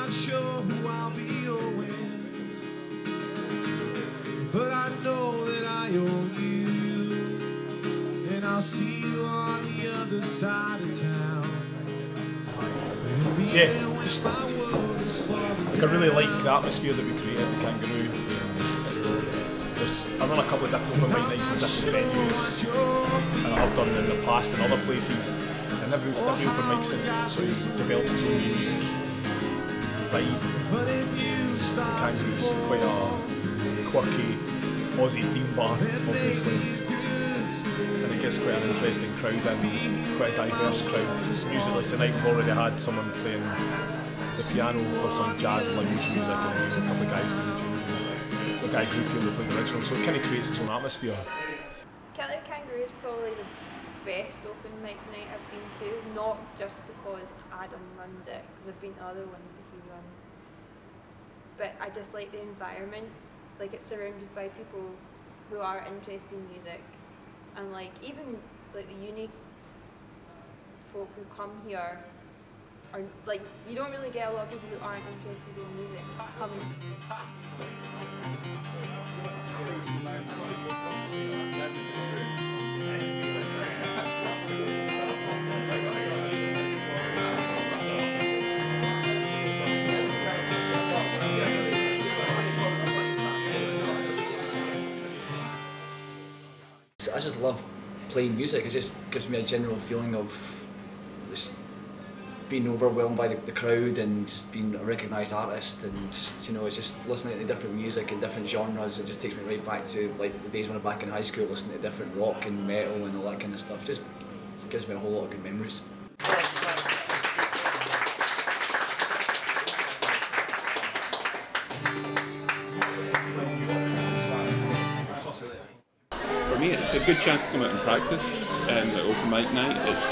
not sure who I'll be owing, but I know that I owe you, and I'll see you on the other side of town. Yeah, just I really like the atmosphere that we create at the Kangaroo. I run a couple of different open mic nights in different venues, and I have done in the past in other places. And every open mic sort of develops its own unique vibe. Kangaroo's quite a quirky Aussie theme bar, obviously, and it gets quite an interesting crowd and quite a diverse crowd. Musically tonight we've already had someone playing the piano for some jazz lounge music, and there's a couple of guys doing tunes, and the guy group here will play the original, so it kind of creates its own atmosphere. Celtic Kangaroo is probably the best open mic night I've been to, not just because Adam runs it, because I've been to other ones that he runs, but I just like the environment. Like, it's surrounded by people who are interested in music, and like even like the uni folk who come here are like, you don't really get a lot of people who aren't interested in music coming. I just love playing music. It just gives me a general feeling of just being overwhelmed by the crowd and just being a recognised artist, and just, you know, it's just listening to different music and different genres. It just takes me right back to like the days when I was back in high school, listening to different rock and metal and all that kind of stuff. Just gives me a whole lot of good memories. For me, it's a good chance to come out and practice at open mic night. It's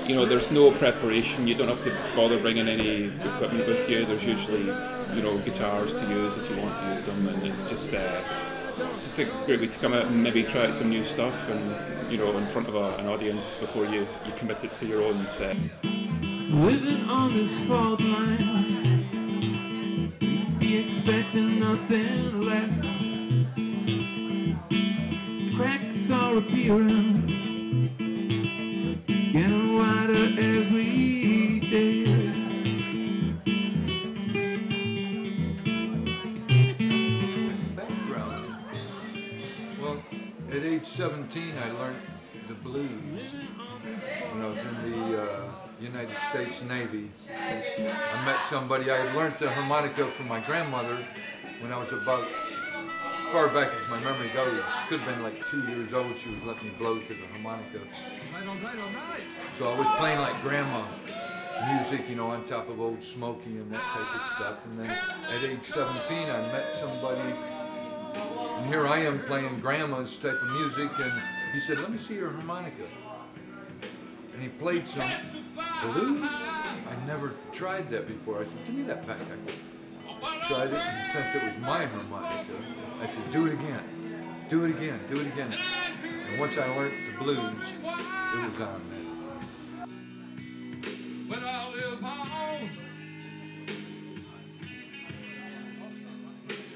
you know, there's no preparation. You don't have to bother bringing any equipment with you. There's usually, you know, guitars to use if you want to use them, and it's just a great way to come out and maybe try out some new stuff, and, you know, in front of an audience before you commit it to your own set. Living on this fault line, be expecting nothing less. Cracks are appearing, getting wider every day. Background. Well, at age 17 I learned the blues when I was in the United States Navy. I met somebody. I had learned the harmonica from my grandmother when I was about, far back as my memory goes, could have been like 2 years old. She was letting me blow to the harmonica. So I was playing like grandma music, you know, on top of Old Smoky and that type of stuff. And then at age 17 I met somebody, and here I am playing grandma's type of music, and he said, "Let me see your harmonica." And he played some blues. I never tried that before. I said, "Give me that back." I tried it, and since it was my harmonica, I said, "Do it again, do it again, do it again." And once I learned the blues, it was on then. But I live on,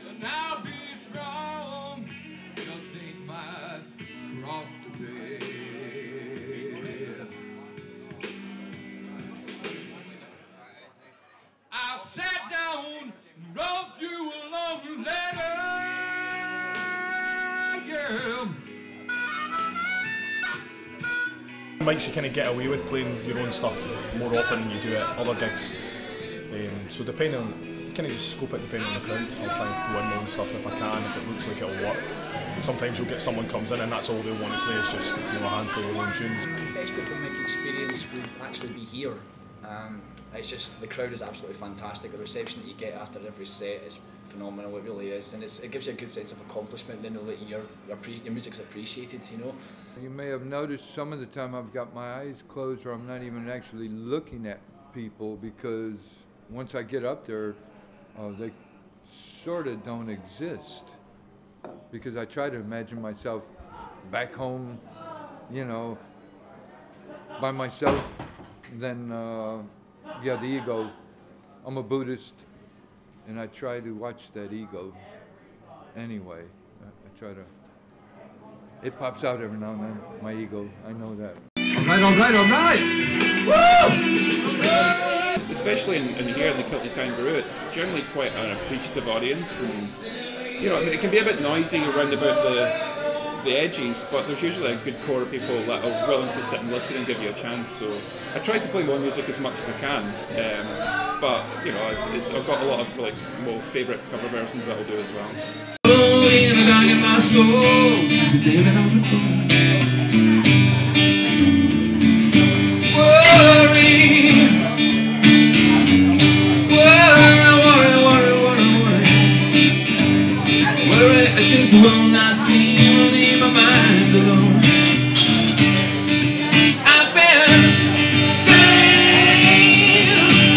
and I'll be strong, just ain't my cross to bear. I sat down and wrote you a long letter, yeah. Mics you kind of get away with playing your own stuff more often than you do at other gigs. So depending on, you kind of just scope it depending on the crowd. I'll try and throw in my own stuff if I can, if it looks like it'll work. Sometimes you'll get someone comes in and that's all they want to play, is just, you know, a handful of their own tunes. The best open mic experience would actually be here. It's just, the crowd is absolutely fantastic. The reception that you get after every set is phenomenal, it really is, and it gives you a good sense of accomplishment, to know that your music's appreciated, you know. You may have noticed some of the time I've got my eyes closed, or I'm not even actually looking at people, because once I get up there, they sort of don't exist. Because I try to imagine myself back home, you know, by myself, then yeah, the ego I'm a Buddhist, and I try to watch that ego. Anyway, I try to. It pops out every now and then. My ego, I know that. All right! Woo! Especially in here in the Kilty Kangaroo, it's generally quite an appreciative audience, and you know, I mean, it can be a bit noisy around about the edges, but there's usually a good core of people that are willing to sit and listen and give you a chance. So I try to play my own music as much as I can, but you know, I've got a lot of like more favourite cover versions that I'll do as well. In the dark in my soul, since the day that I was born. Worry, I just will not see you, leave my mind alone. I've been saved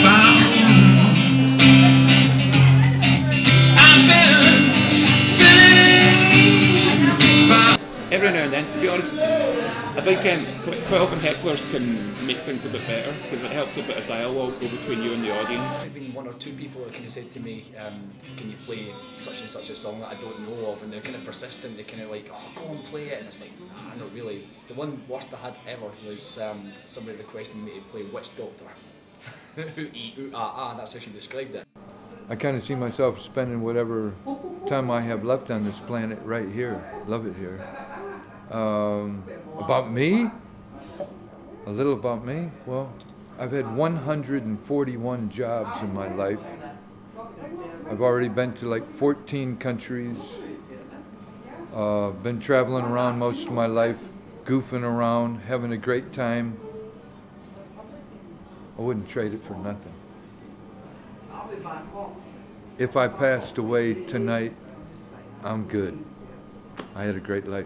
by Every now and then, to be honest, I think quite often hecklers can make things a bit better because it helps a bit of dialogue go between you and the audience. There's been one or two people that kind of said to me, can you play such and such a song that I don't know of, and they're kind of persistent, they're kind of like, oh, go and play it, and it's like, nah, not really. The one worst I had ever was somebody requesting me to play Witch Doctor. That's how she described it. I kind of see myself spending whatever time I have left on this planet right here. Love it here. About me? A little about me? Well, I've had 141 jobs in my life. I've already been to like 14 countries. Been traveling around most of my life, goofing around, having a great time. I wouldn't trade it for nothing. If I passed away tonight, I'm good. I had a great life.